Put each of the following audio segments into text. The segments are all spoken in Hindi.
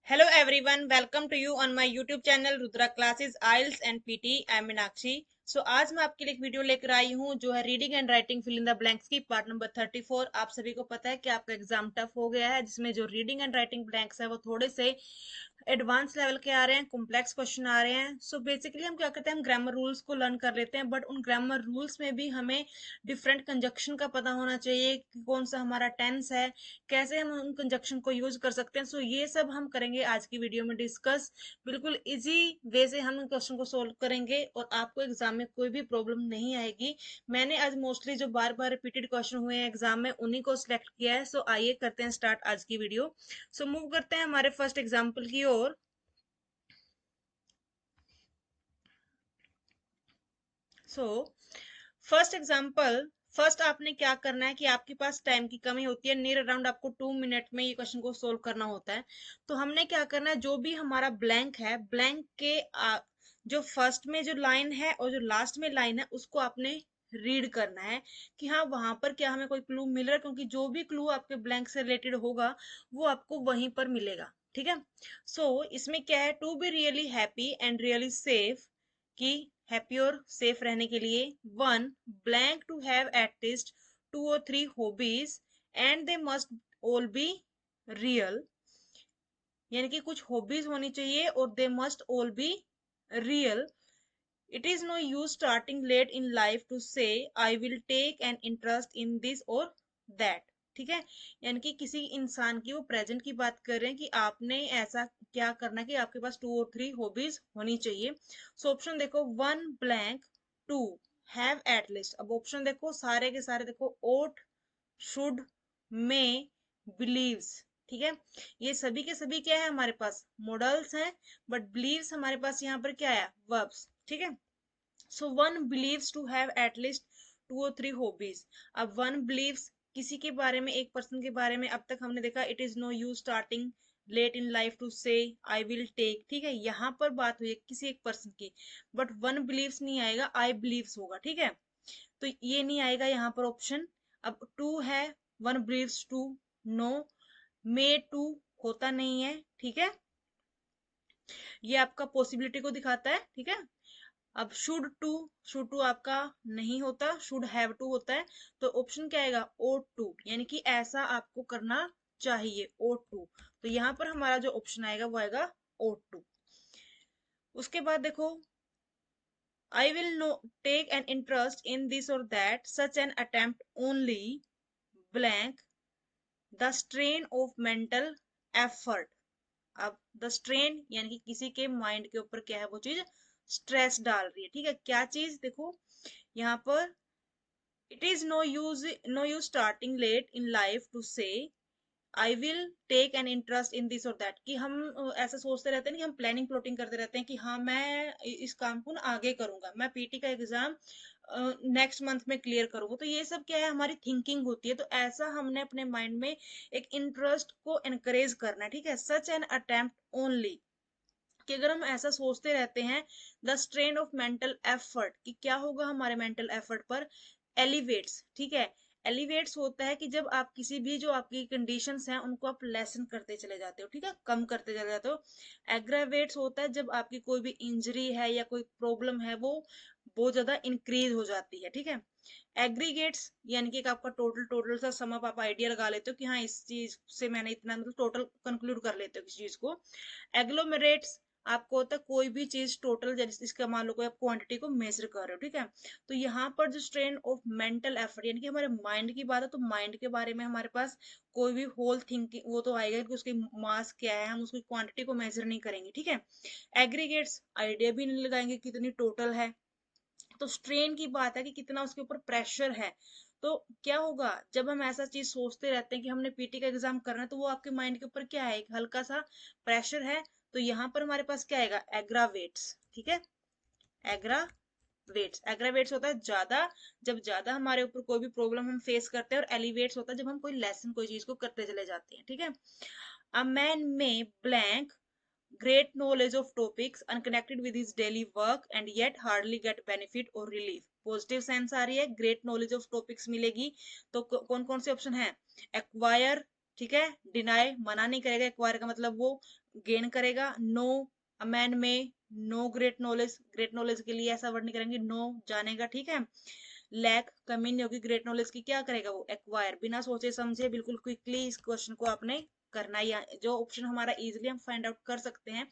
Hello everyone, welcome to you on my YouTube channel Rudra Classes IELTS and PT. I am Meenakshi. सो आज मैं आपके लिए एक वीडियो लेकर आई हूँ जो है reading and writing fill in the blanks की पार्ट नंबर 34। आप सभी को पता है कि आपका एग्जाम टफ हो गया है, जिसमें जो रीडिंग एंड राइटिंग ब्लैंक्स है वो थोड़े से एडवांस लेवल के आ रहे हैं, कॉम्प्लेक्स क्वेश्चन आ रहे हैं। सो बेसिकली हम क्या करते हैं, हम ग्रामर रूल्स को लर्न कर लेते हैं, बट उन ग्रामर रूल्स में भी हमें डिफरेंट कंजक्शन का पता होना चाहिए कि कौन सा हमारा टेंस है, कैसे हम उन कंजक्शन को यूज कर सकते हैं। सो ये सब हम करेंगे आज की वीडियो में डिस्कस। बिल्कुल इजी वे से हम इन क्वेश्चन को सोल्व करेंगे और आपको एग्जाम में कोई भी प्रॉब्लम नहीं आएगी। मैंने आज मोस्टली जो बार बार रिपीटेड क्वेश्चन हुए हैं एग्जाम में उन्हीं को सिलेक्ट किया है। सो आइए करते हैं स्टार्ट आज की वीडियो। सो मूव करते हैं हमारे फर्स्ट एग्जाम्पल की ओर। सो फर्स्ट एग्जाम्पल, फर्स्ट आपने क्या करना है कि आपके पास टाइम की कमी होती है, नियर अराउंड आपको 2 मिनट में ये क्वेश्चन को सोल्व करना होता है। तो हमने क्या करना है, जो भी हमारा ब्लैंक है, ब्लैंक के जो फर्स्ट में जो लाइन है और जो लास्ट में लाइन है उसको आपने रीड करना है कि हाँ वहां पर क्या हमें कोई क्लू मिल रहा है, क्योंकि जो भी क्लू आपके ब्लैंक से रिलेटेड होगा वो आपको वहीं पर मिलेगा। ठीक है। इसमें क्या है, to be really happy and really safe, कि हैप्पी और सेफ रहने के लिए one blank to have at least 2 or 3 hobbies and they must all be real, यानी कि कुछ हॉबीज होनी चाहिए और they must all be real. It is no use starting late in life to say I will take an interest in this और दैट। ठीक है। यानी कि किसी इंसान की वो प्रेजेंट की बात कर रहे हैं कि आपने ऐसा क्या करना है कि आपके पास 2 or 3 हॉबीज होनी चाहिए। सो ऑप्शन देखो, one blank, to have at least. अब ऑप्शन देखो सारे के सारे देखो, ओट, शुड, मे, बिलीव्स। ठीक है। ये सभी के सभी क्या है, हमारे पास मॉडल्स हैं, बट बिलीव्स हमारे पास यहाँ पर क्या है, वर्ब्स। ठीक है। So one believes to have at least 2 or 3 hobbies. अब वन बिलीव्स किसी के बारे में, एक पर्सन के बारे में। अब तक हमने देखा it is no use starting late in life to say I will take. ठीक है, यहाँ पर बात हुई है किसी एक पर्सन की, बट वन बिलीव्स नहीं आएगा, आई बिलीव्स होगा। ठीक है, तो ये नहीं आएगा यहाँ पर ऑप्शन। अब टू है, one believes to, no. May to होता नहीं है। ठीक है, ये आपका पॉसिबिलिटी को दिखाता है। ठीक है। अब शुड टू आपका नहीं होता, शुड हैव टू होता है। तो ऑप्शन क्या आएगा, ओ टू, यानी कि ऐसा आपको करना चाहिए, ओ टू। तो यहाँ पर हमारा जो ऑप्शन आएगा वो आएगा ओ टू। उसके बाद देखो, I will no take an interest in this और that such an attempt only blank the strain of mental effort. अब द स्ट्रेन यानी कि किसी के माइंड के ऊपर क्या है, वो चीज स्ट्रेस डाल रही है। ठीक है, क्या चीज देखो यहाँ पर, it is no use starting late in life to say I will take an interest in this और दैट। कि हम ऐसा सोचते रहते हैं कि हम प्लानिंग प्लॉटिंग करते रहते हैं कि हाँ मैं इस काम को ना आगे करूंगा, मैं पीटी का एग्जाम नेक्स्ट मंथ में क्लियर करूंगा। तो ये सब क्या है, हमारी थिंकिंग होती है। तो ऐसा हमने अपने माइंड में एक इंटरेस्ट को एनकरेज करना है। ठीक है, सच एन अटेम्प्ट ओनली, कि अगर हम ऐसा सोचते रहते हैं, the strain of mental effort, कि क्या होगा हमारे मेंटल एफर्ट पर, एलिवेट्स। ठीक है, एलिवेट्स होता है कि जब आप किसी भी जो आपकी कंडीशंस हैं उनको आप लेसन करते चले जाते हो। ठीक है, कम करते चले जाते हो। एग्रावेट्स होता है जब आपकी कोई भी इंजरी है या कोई प्रॉब्लम है वो बहुत ज्यादा इंक्रीज हो जाती है। ठीक है। एग्रीगेट्स यानी कि एक आपका टोटल टोटल सा सम अप आप आइडिया लगा लेते हो कि हाँ इस चीज से मैंने इतना, मतलब टोटल कंक्लूड कर लेते हो किसी चीज को। एग्लोमेरेट्स आपको होता है कोई भी चीज टोटल, जैसे इसका मान लो कोई आप क्वांटिटी को मेजर कर रहे हो। ठीक है, तो यहाँ पर जो स्ट्रेन ऑफ मेंटल एफर्ट, यानी कि हमारे माइंड की बात है, तो माइंड के बारे में हमारे पास कोई भी होल थिंकिंग वो तो आएगा कि उसकी मास क्या है, हम उसकी क्वांटिटी को मेजर नहीं करेंगे। ठीक है। एग्रीगेट्स आइडिया भी नहीं लगाएंगे कितनी टोटल है। तो स्ट्रेन की बात है कि कितना उसके ऊपर प्रेशर है। तो क्या होगा जब हम ऐसा चीज सोचते रहते हैं कि हमने पीटी का एग्जाम करना है, तो वो आपके माइंड के ऊपर क्या है, एक हल्का सा प्रेशर है। तो यहाँ पर हमारे पास क्या आएगा, एग्रावेट्स। ठीक है, एग्रावेट्स, एग्रावेट्स होता है ज्यादा, जब ज्यादा हमारे ऊपर कोई भी प्रॉब्लम हम फेस करते हैं। और एलिवेट्स होता है जब हम कोई लेसन कोई चीज को करते चले जाते हैं। ठीक है। अ मैन में blank great knowledge of topics unconnected with his daily work and yet hardly get benefit or relief। Positive sense आ रही है, ग्रेट नॉलेज ऑफ टॉपिक्स मिलेगी। तो कौन कौन से ऑप्शन है, एक्वायर, ठीक है। डिनाई मना नहीं करेगा, एक्वायर का मतलब वो गेन करेगा। नो अ मैन में, no great knowledge, great knowledge के लिए ऐसा वर्ड नहीं करेंगे, नो जानेगा, ठीक है। लैक कमी नहीं होगी ग्रेट नॉलेज की, क्या करेगा वो एक्वायर, बिना सोचे समझे बिल्कुल क्विकली इस क्वेश्चन को आपने करना है। जो ऑप्शन हमारा इजीली हम फाइंड आउट कर सकते हैं,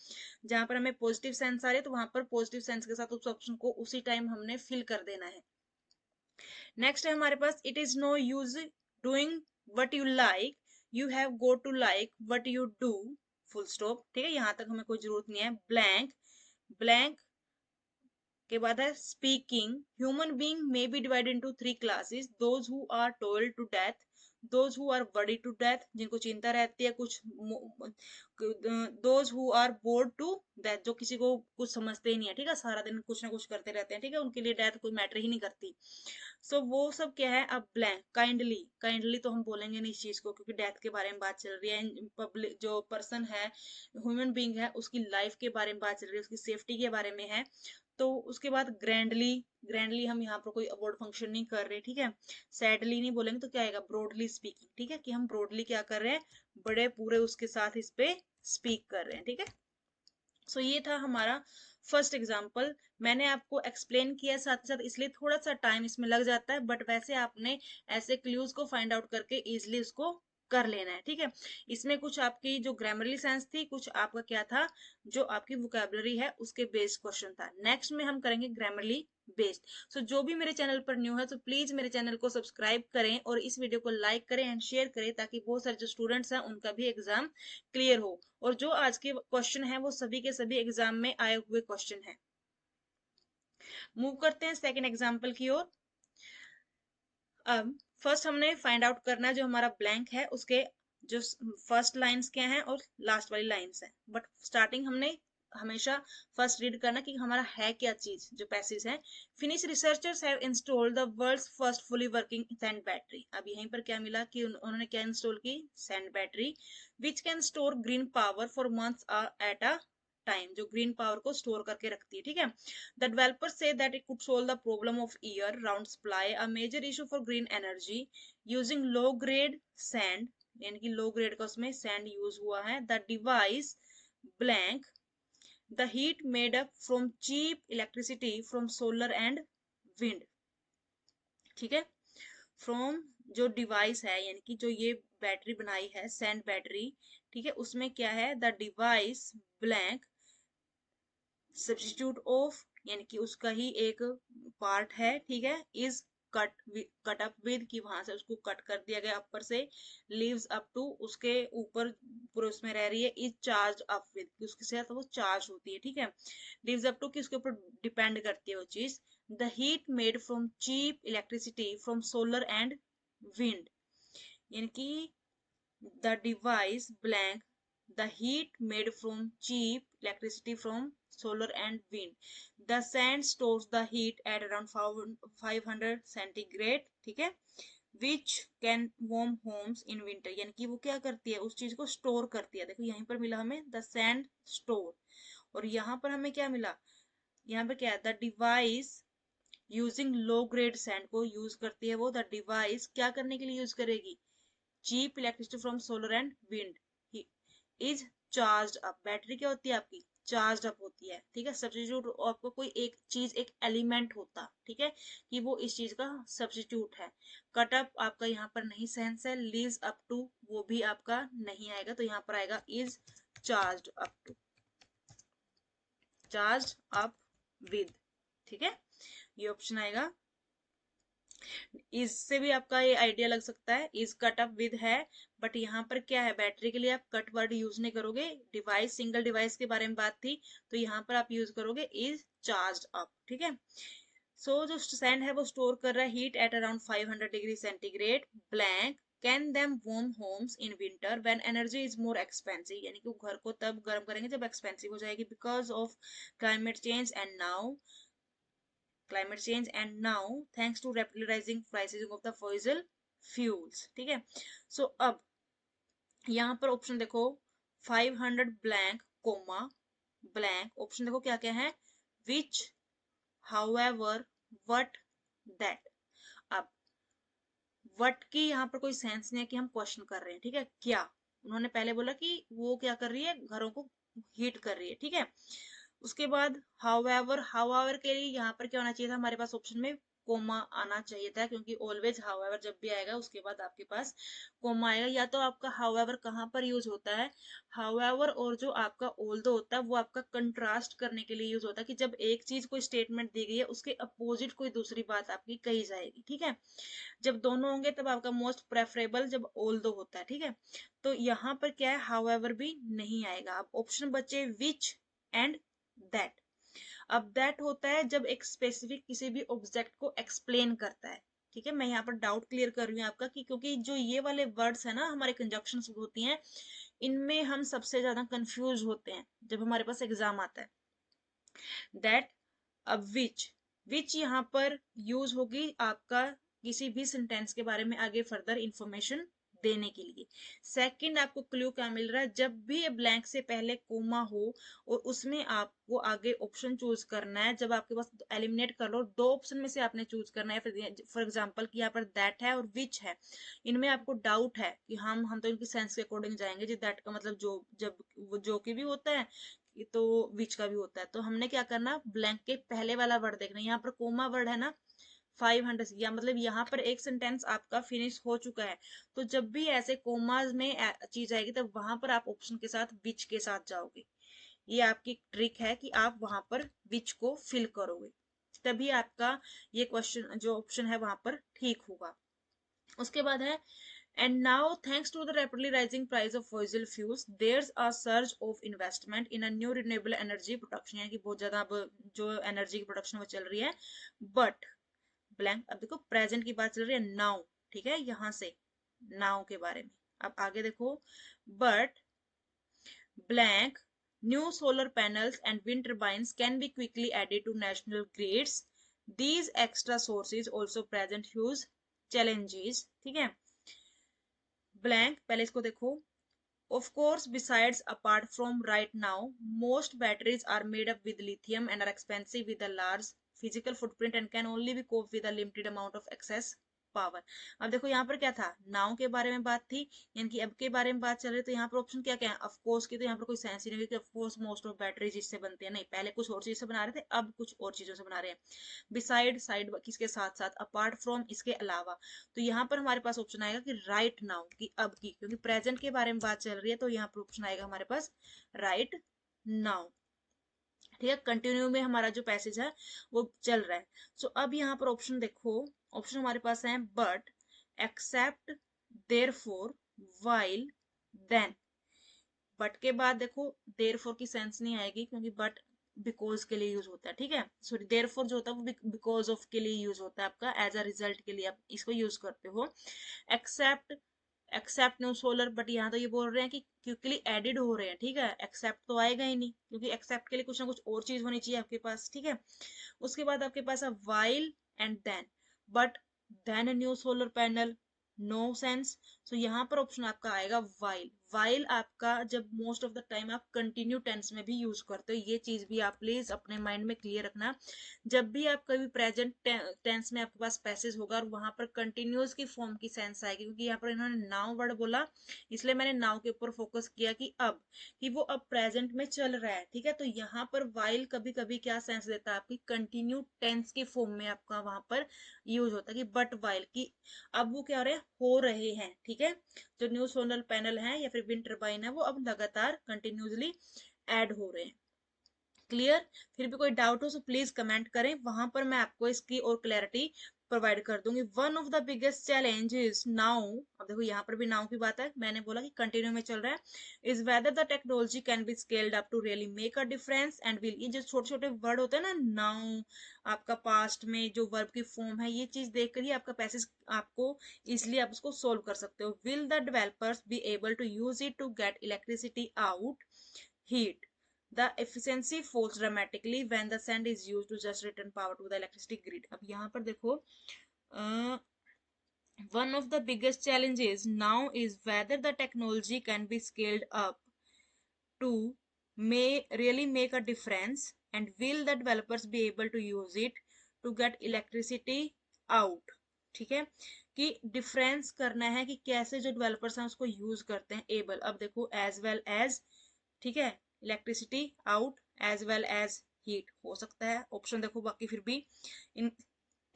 जहां पर हमें पॉजिटिव सेंस आ रही है तो वहां पर पॉजिटिव सेंस के साथ उस ऑप्शन को उसी टाइम हमने फिल कर देना है। नेक्स्ट है हमारे पास, it is no use doing what you like, you have go to like what you do, full stop, ठीक है, यहां तक हमें कोई जरूरत नहीं है। ब्लैंक, ब्लैंक के बाद है speaking, human being may be divided into three classes, those who are told to death, those who are worried to death, जिनको चिंता रहती है कुछ, those who are bored to death, जो किसी को कुछ समझते ही नहीं है, ठीक है, सारा दिन कुछ ना कुछ करते रहते हैं, ठीक है, उनके लिए डेथ कोई मैटर ही नहीं करती। सो वो सब क्या है। अब ब्लैंक, काइंडली, काइंडली तो हम बोलेंगे नहीं इस चीज को, क्योंकि डेथ के बारे में बात चल रही है, पब्लिक जो पर्सन है, ह्यूमन बीइंग है, उसकी लाइफ के बारे में बात चल रही है, उसकी सेफ्टी के बारे में है। तो उसके बाद ग्रैंडली, ग्रैंडली हम यहाँ पर कोई अवार्ड फंक्शन नहीं कर रहे, ठीक है। सैडली नहीं बोलेंगे तो क्या आएगा, ब्रॉडली स्पीकिंग, ठीक है, कि हम ब्रॉडली क्या कर रहे हैं, बड़े पूरे उसके साथ इस पे स्पीक कर रहे हैं, ठीक है। सो ये था हमारा फर्स्ट एग्जाम्पल। मैंने आपको एक्सप्लेन किया साथ ही साथ, इसलिए थोड़ा सा टाइम इसमें लग जाता है, बट वैसे आपने ऐसे क्लूज को फाइंड आउट करके इजिली उसको कर लेना है, ठीक है। इसमें कुछ आपकी जो ग्रामरली सेंस थी, कुछ आपका क्या था, जो आपकी वोकेबलरी है उसके बेस्ड क्वेश्चन था। नेक्स्ट में हम करेंगे ग्रामरली बेस्ड। सो जो भी मेरे चैनल पर न्यू है तो प्लीज मेरे चैनल को सब्सक्राइब करें और इस वीडियो को लाइक करें एंड शेयर करें, ताकि बहुत सारे जो स्टूडेंट्स हैं उनका भी एग्जाम क्लियर हो। और जो आज के क्वेश्चन है वो सभी के सभी एग्जाम में आए हुए क्वेश्चन है। मूव करते हैं सेकंड एग्जांपल की ओर। अब फर्स्ट हमने फाइंड आउट करना है जो हमारा ब्लैंक है उसके जो फर्स्ट लाइंस क्या हैं और लास्ट वाली लाइंस हैं, बट स्टार्टिंग हमने हमेशा फर्स्ट रीड करना कि हमारा है क्या चीज, जो पैसेज है। Finnish researchers have installed the world's first fully working sand battery. अब यहीं पर क्या मिला कि उन्होंने क्या इंस्टॉल की, sand battery, which can store green power for months at a time, जो ग्रीन पावर को स्टोर करके रखती है, ठीक है। The developers say that it could solve the problem of year-round supply, a major issue for green energy, using low-grade sand, यानी कि लो ग्रेड का उसमें सैंड यूज हुआ है। The device blank, the heat made up from cheap electricity from solar and wind, ठीक है। फ्रॉम जो डिवाइस है, यानी कि जो ये बैटरी बनाई है सैंड बैटरी, ठीक है, उसमें क्या है, the device blank substitute of, यानी कि उसका ही एक पार्ट है, ठीक है, इज कट अप विद, कि वहां से उसको कट कर दिया गया ऊपर से, लीव्स अप टू, उसके ऊपर पूरे उसमें रह रही है, इज चार्ज अप विद, उसके साथ वो चार्ज होती है, ठीक है। लीव्स अप टू कि उसके ऊपर डिपेंड करती है वो चीज। The heat made from cheap electricity from solar and wind, यानी कि the device blank, the heat made from cheap electricity from solar and wind, the sand stores the heat at around 500 centigrade, ठीक है, which can warm homes in winter, यानी कि वो क्या करती है, उस चीज को स्टोर करती है। देखो यहीं पर मिला हमें द सैंड स्टोर, और यहाँ पर हमें क्या मिला, यहाँ पे क्या है, the device using low grade sand को यूज करती है वो, द डिवाइस क्या करने के लिए यूज करेगी, cheap electricity from solar and wind is charge up, battery क्या होती है आपकी, चार्ज अप होती है, ठीक है। सब्स्टिट्यूट आपको कोई एक चीज एक एलिमेंट होता, ठीक है, कि वो इस चीज का सब्स्टिट्यूट है। कट अप आपका यहाँ पर नहीं सेंस है, लीव्स अप टू वो भी आपका नहीं आएगा, तो यहाँ पर आएगा is charge up to, charge up with, ठीक है, ये ऑप्शन आएगा। इससे भी आपका ये आइडिया लग सकता है, इज कट अप विद है, बट यहाँ पर क्या है, बैटरी के लिए आप कट वर्ड यूज नहीं करोगे, डिवाइस सिंगल डिवाइस के बारे में बात थी, तो यहाँ पर आप यूज करोगे इज चार्ज अप, ठीक है। सो जो सैंड है वो स्टोर कर रहा है heat at around 500 degree centigrade, blank can them warm homes in winter when energy is more expensive, यानी कि वो घर को तब गर्म करेंगे जब एक्सपेंसिव हो जाएगी, because of climate change and now climate change and now thanks to rapidly rising prices of the fossil fuels, ठीक है। सो अब यहाँ पर ऑप्शन देखो 500 ब्लैंक कोमा ब्लैंक, ऑप्शन देखो क्या क्या है, विच, हाउएवर, व्हाट, दैट। अब वट की यहाँ पर कोई सेंस नहीं है कि हम क्वेश्चन कर रहे हैं, ठीक है। क्या उन्होंने पहले बोला कि वो क्या कर रही है, घरों को हीट कर रही है, ठीक है। उसके बाद हाउएवर, हाउएवर के लिए यहाँ पर क्या होना चाहिए था हमारे पास ऑप्शन में, कोमा आना चाहिए था, क्योंकि ऑलवेज हाउएवर जब भी आएगा उसके बाद आपके पास कोमा आएगा। या तो आपका हाउएवर कहाँ पर यूज होता है, हाउएवर और जो आपका ऑल्दो होता है वो आपका कंट्रास्ट करने के लिए यूज होता है, कि जब एक चीज कोई स्टेटमेंट दी गई है उसके अपोजिट कोई दूसरी बात आपकी कही जाएगी, ठीक है। जब दोनों होंगे तब आपका मोस्ट प्रेफरेबल जब ऑल्दो होता है, ठीक है। तो यहाँ पर क्या है, हाउएवर भी नहीं आएगा। अब ऑप्शन बचे विच एंड दैट। अब दैट होता है जब एक स्पेसिफिक किसी भी ऑब्जेक्ट को एक्सप्लेन करता है, ठीक है। मैं यहाँ पर डाउट क्लियर कर रही हूँ आपका, कि क्योंकि जो ये वाले वर्ड्स है ना हमारे कंजक्शंस होती हैं, इनमें हम सबसे ज्यादा कंफ्यूज होते हैं जब हमारे पास एग्जाम आता है। दैट, अब विच यहाँ पर यूज होगी आपका किसी भी सेंटेंस के बारे में आगे फर्दर इंफॉर्मेशन देने के लिए। सेकंड आपको क्लू क्या मिल रहा है, जब भी ब्लैंक से पहले कोमा हो और उसमें आपको आगे ऑप्शन चूज करना है, जब आपके पास एलिमिनेट कर लो, दो ऑप्शन में से आपने चूज करना है। फॉर एग्जांपल कि यहाँ पर दैट है और विच है, इनमें आपको डाउट है कि हम तो इनकी सेंस के अकॉर्डिंग जाएंगे जी, दैट का मतलब जो, जब वो जो की भी होता है, तो विच का भी होता है। तो हमने क्या करना, ब्लैंक के पहले वाला वर्ड देखना। यहाँ पर कोमा वर्ड है ना 500, या मतलब यहाँ पर एक सेंटेंस आपका फिनिश हो चुका है, तो जब भी ऐसे कोमाज में चीज आएगी तब वहां पर आप ऑप्शन के साथ विच के साथ जाओगे। ये आपकी ट्रिक है कि आप वहां पर विच को फिल करोगे, तभी आपका ये क्वेश्चन जो ऑप्शन है वहां पर ठीक होगा। उसके बाद है, and now thanks to the rapidly rising price of fossil fuels there's a surge of investment in a new renewable energy production, यानी कि बहुत ज्यादा अब जो एनर्जी की प्रोडक्शन वो चल रही है। बट ब्लैंक, अब देखो प्रेजेंट की बात चल रही है नाउ, ठीक है, यहां से नाउ के बारे में। अब आगे देखो, but blank new solar panels and wind turbines can be quickly added to national grids, these extra sources also present huge challenges, ठीक है। ब्लैंक, पहले इसको देखो, of course besides apart from right now most batteries are made up with lithium and are expensive with a large physical footprint and can only be cope with a limited amount of excess power. अब देखो यहाँ पर क्या था, नाउ के बारे में बात थी, यानी कि अब के बारे में बात चल रही है। तो यहाँ पर ऑप्शन क्या क्या है, ऑफ कोर्स की तो यहाँ पर कोई सेंस ही नहीं है कि of course most of batteries इससे बनते हैं, नहीं, पहले कुछ और चीज से बना रहे थे, अब कुछ और चीजों से बना रहे हैं। बिसाइड, साइड किसके साथ साथ, अपार्ट फ्रॉम इसके अलावा। तो यहाँ पर हमारे पास ऑप्शन आएगा कि राइट नाउ, की अब की, क्योंकि प्रेजेंट के बारे में बात चल रही है, तो यहाँ पर ऑप्शन आएगा हमारे पास राइट नाउ, ठीक है। कंटिन्यू में हमारा जो पैसेज है वो चल रहा है। सो अब यहाँ पर ऑप्शन देखो, ऑप्शन हमारे पास है but, except, therefore, while, then. But के बाद देखो देयरफॉर की सेंस नहीं आएगी, क्योंकि बट बिकॉज के लिए यूज होता है, ठीक है। सॉरी, देयरफॉर जो होता है वो बिकॉज ऑफ के लिए यूज होता है, आपका एज अ रिजल्ट के लिए आप इसको यूज करते हो। Except, except new solar, but यहाँ तो ये बोल रहे हैं कि क्विकली एडिड हो रहे हैं, ठीक है। एक्सेप्ट तो आएगा ही नहीं, क्योंकि एक्सेप्ट के लिए कुछ ना कुछ और चीज होनी चाहिए आपके पास, ठीक है। उसके बाद आपके पास है while and then, but then new solar panel, no sense. So यहाँ पर ऑप्शन आपका आएगा वाइल। वाइल आपका जब मोस्ट ऑफ द टाइम आप कंटिन्यू टेंस में भी यूज करते हो, ये चीज भी आप प्लीज अपने माइंड में क्लियर रखना। जब भी आप कभी प्रेजेंट टेंस में आपके पास पैसेज होगा और वहां पर कंटिन्यूअस की फॉर्म की सेंस आएगी, क्योंकि यहाँ पर इन्होंने नाउ वर्ड बोला, इसलिए मैंने नाउ के ऊपर फोकस किया कि अब, कि वो अब प्रेजेंट में चल रहा है, ठीक है। तो यहाँ पर वाइल कभी कभी क्या सेंस देता है, आपकी कंटिन्यू टेंस की फॉर्म में आपका वहां पर यूज होता है, कि बट वाइल की अब वो क्या हो रहे हैं, ठीक है। जो न्यू सोलर पैनल है या फिर विंड टर्बाइन है वो अब लगातार कंटिन्यूसली ऐड हो रहे हैं। क्लियर? फिर भी कोई डाउट हो तो प्लीज कमेंट करें, वहां पर मैं आपको इसकी और क्लैरिटी प्रोवाइड कर दूंगी। One of the biggest challenge is now, अब देखो यहाँ पर भी नाउ की बात है, मैंने बोला कि कंटिन्यू में चल रहा है, is whether the technology can be scaled up to really make a difference and will, ये जो छोटे छोटे वर्ड होते हैं ना, नाउ आपका पास्ट में जो वर्ब की फॉर्म है, ये चीज देख कर ही आपका पैसेज आपको इजिली आप उसको सोल्व कर सकते हो। Will the developers be able to use it to get electricity out heat, the efficiency falls dramatically when the sand is used to just return power to the electricity grid। अब यहाँ पर देखो, one of the biggest challenges now is whether the technology can be scaled up to may really make a difference and will the developers be able to use it to get electricity out। ठीक है, कि डिफरेंस करना है कि कैसे जो डेवलपर्स हैं उसको यूज करते हैं। एबल, अब देखो एज वेल एज, ठीक है, electricity out as well as heat हो सकता है ऑप्शन देखो, बाकी फिर भी in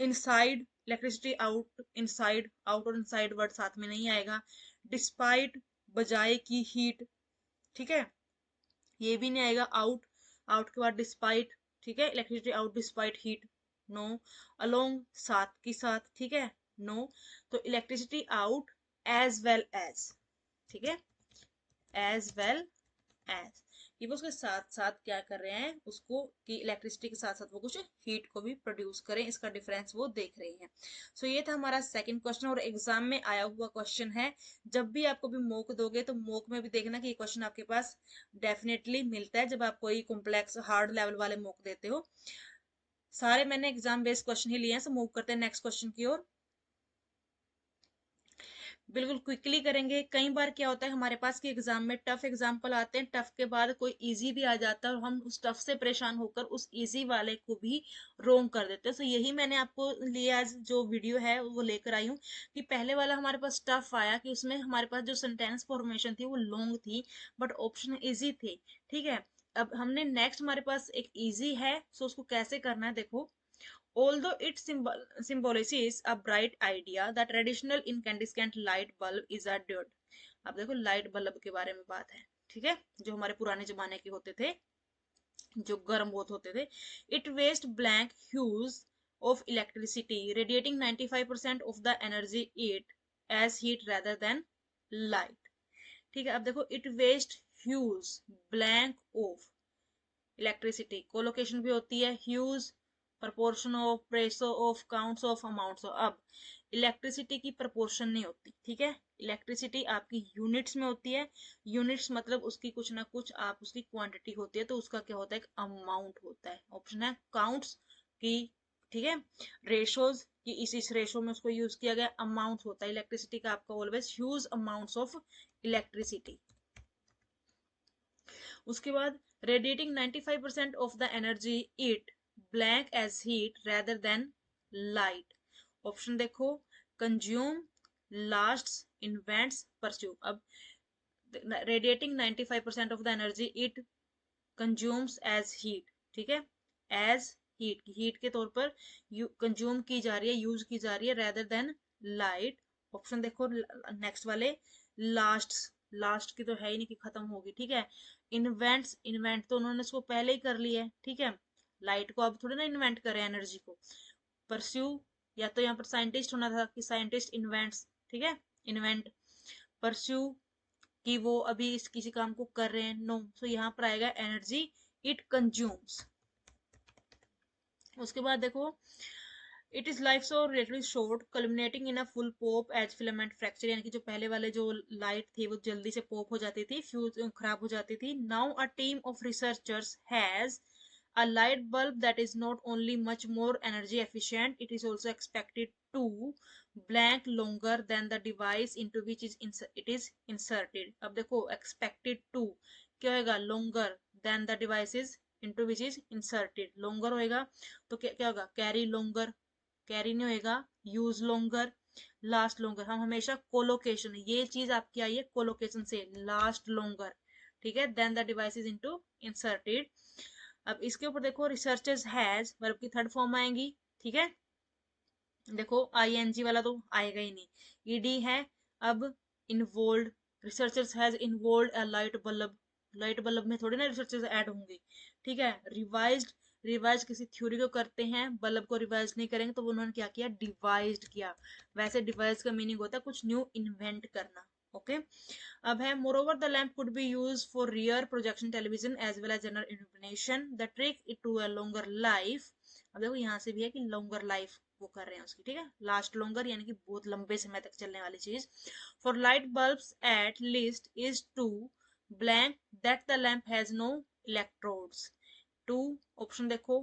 inside electricity out, inside out और इनसाइड वर्ड साथ में नहीं आएगा। डिस्पाइट, बजाय की हीट, ठीक है, ये भी नहीं आएगा। आउट, आउट के बाद डिस्पाइट, ठीक है, electricity out despite heat, no. Along, साथ की साथ, ठीक है, नो। तो electricity out as well as, ठीक है, एज वेल एज, ये वो उसके साथ साथ क्या कर रहे हैं उसको, कि इलेक्ट्रिसिटी के साथ साथ वो कुछ हीट को भी प्रोड्यूस करें, इसका डिफरेंस वो देख रहे हैं। सो ये था हमारा सेकंड क्वेश्चन, और एग्जाम में आया हुआ क्वेश्चन है। जब भी आपको भी मॉक दोगे तो मॉक में भी देखना कि ये क्वेश्चन आपके पास डेफिनेटली मिलता है जब आप कोई कॉम्प्लेक्स हार्ड लेवल वाले मॉक देते हो। सारे मैंने एग्जाम बेस्ड क्वेश्चन ही लिए हैं। सो मूव करते हैं नेक्स्ट क्वेश्चन की ओर। बिल्कुल क्विकली करेंगे। कई बार क्या होता है हमारे पास कि एग्जाम में टफ एग्जाम्पल आते हैं, टफ के बाद कोई इजी भी आ जाता है और हम उस टफ से परेशान होकर उस इजी वाले को भी रोंग कर देते हैं। सो यही मैंने आपको लिए आज जो वीडियो है वो लेकर आई हूँ, कि पहले वाला हमारे पास टफ आया कि उसमें हमारे पास जो सेंटेंस फॉर्मेशन थी वो लॉन्ग थी बट ऑप्शन इजी थे, ठीक है। अब हमने नेक्स्ट हमारे पास एक इजी है, सो उसको कैसे करना है देखो। Although it symbolizes a bright idea, the traditional incandescent light bulb is a dude. अब देखो लाइट बल्ब के बारे में बात है, ठीक है, जो हमारे पुराने जमाने के होते थे, जो गर्म बहुत होते थे। It waste blank hues of electricity, radiating 95% of the energy it as heat rather than light. ठीक है, अब देखो it waste hues blank of electricity, collocation भी होती है, huge, proportion of, ratio of, counts of, amounts of. अब इलेक्ट्रिसिटी की प्रपोर्शन नहीं होती, ठीक है, इलेक्ट्रिसिटी आपकी यूनिट्स में होती है। यूनिट्स मतलब उसकी कुछ ना कुछ आप उसकी क्वांटिटी होती है, तो उसका क्या होता है, एक अमाउंट होता है। ऑप्शन है काउंट्स की, ठीक है, रेशोज की, इस रेशो में उसको यूज किया गया। अमाउंट होता है इलेक्ट्रिसिटी का आपका always huge amounts of electricity. उसके बाद radiating 95% of the energy it blank as heat rather than light. Option देखो, कंज्यूम, लास्ट, इन्वेंट्स, परस्यू। अब radiating 95% of the energy it consumes as heat, ठीक है, एज हीट, हीट के तौर पर कंज्यूम की जा रही है, यूज की जा रही है, रेदर देन लाइट। ऑप्शन देखो नेक्स्ट वाले, लास्ट, लास्ट की तो है ही नहीं कि खत्म होगी, ठीक है। इन्वेंट्स, इन्वेंट तो उन्होंने इसको पहले ही कर लिया है, ठीक है, लाइट को अब थोड़ी ना इन्वेंट करें एनर्जी को। परस्यू, या तो यहाँ पर साइंटिस्ट होना था कि साइंटिस्ट इन्वेंट्स, ठीक है, इन्वेंट। परस्यू कि वो अभी इस किसी काम को कर रहे हैं, नो। सो यहाँ पर आएगा एनर्जी इट कंज्यूम्स। उसके बाद देखो, it is life so relatively short culminating in a full pop as filament fracture, यानी कि जो पहले वाले जो लाइट थी वो जल्दी से पॉप हो जाती थी, फ्यूज खराब हो जाती थी। Now a team of researchers has a light bulb that is not only much more energy efficient, it is also expected to blank longer than the device into which it is inserted. अब देखो expected to क्या होगा, longer than the device is into which is inserted, longer होएगा तो क्या होगा, carry longer, कैरी नहीं होएगा, यूज लॉन्गर, लास्ट लॉन्गर। हम हमेशा कोलोकेशन, ये चीज आपकी आई है कोलोकेशन से, लास्ट लॉन्गर, ठीक है, then the device is into inserted. अब इसके ऊपर देखो, रिसर्चर्स हैज वर्ब की थर्ड फॉर्म आएगी, ठीक है, देखो आईएनजी वाला तो आएगा ही नहीं, ईडी है। अब involve, researchers has involve a light bulb, light bulb में थोड़ी ना रिसर्चर्स ऐड होंगे, ठीक है। रिवाइज्ड, रिवाइज किसी थ्योरी को करते हैं, बल्ब को रिवाइज नहीं करेंगे, तो उन्होंने क्या किया, डिवाइज्ड किया। वैसे डिवाइस का मीनिंग होता है कुछ न्यू इन्वेंट करना, ओके। अब है, moreover the lamp could be use for rear projection television as well as general illumination, the trick it to a longer life. अब देखो यहाँ से भी है कि लॉन्गर लाइफ वो कर रहे हैं उसकी, ठीक है, लास्ट लॉन्गर यानी कि बहुत लंबे समय तक चलने वाली चीज। For light bulbs at least is to blank that the lamp has no electrodes. To, option देखो,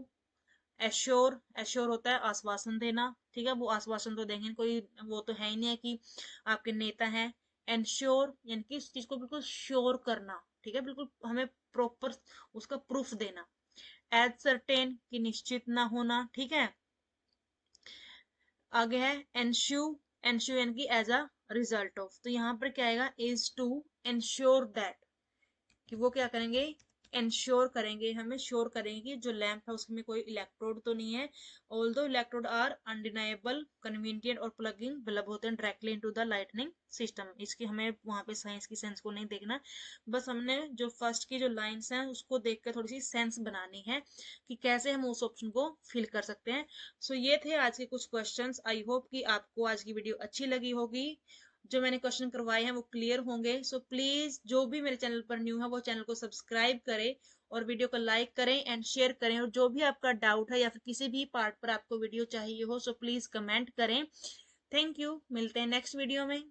एश्योर, एश्योर होता है आश्वासन देना, ठीक है, वो आश्वासन तो देंगे कोई, वो तो है ही नहीं है कि आपके नेता हैं। एंश्योर यानी कि उस चीज को बिल्कुल श्योर करना, ठीक है, बिल्कुल हमें प्रॉपर उसका प्रूफ देना। एज सर्टेन की निश्चित ना होना, ठीक है। आगे है एंश्यू, एंश्यू यानी कि एज अ रिजल्ट ऑफ, तो यहाँ पर क्या आएगा, इज टू एंश्योर दैट, कि वो क्या करेंगे, इंश्योर करेंगे, हमें श्योर करेंगे कि जो लैंप है उसमें कोई इलेक्ट्रोड तो नहीं है, although electrode are undeniable, convenient और प्लगिंग बल्ब होते हैं directly into the lightning system. इसकी हमें वहां पे साइंस की सेंस को नहीं देखना, बस हमने जो फर्स्ट की जो लाइंस हैं उसको देख कर थोड़ी सी सेंस बनानी है कि कैसे हम उस ऑप्शन को फिल कर सकते हैं। सो ये थे आज के कुछ क्वेश्चंस। आई होप कि आपको आज की वीडियो अच्छी लगी होगी, जो मैंने क्वेश्चन करवाए हैं वो क्लियर होंगे। सो प्लीज जो भी मेरे चैनल पर न्यू है वो चैनल को सब्सक्राइब करें और वीडियो को लाइक करें एंड शेयर करें, और जो भी आपका डाउट है या फिर किसी भी पार्ट पर आपको वीडियो चाहिए हो सो प्लीज कमेंट करें। थैंक यू, मिलते हैं नेक्स्ट वीडियो में।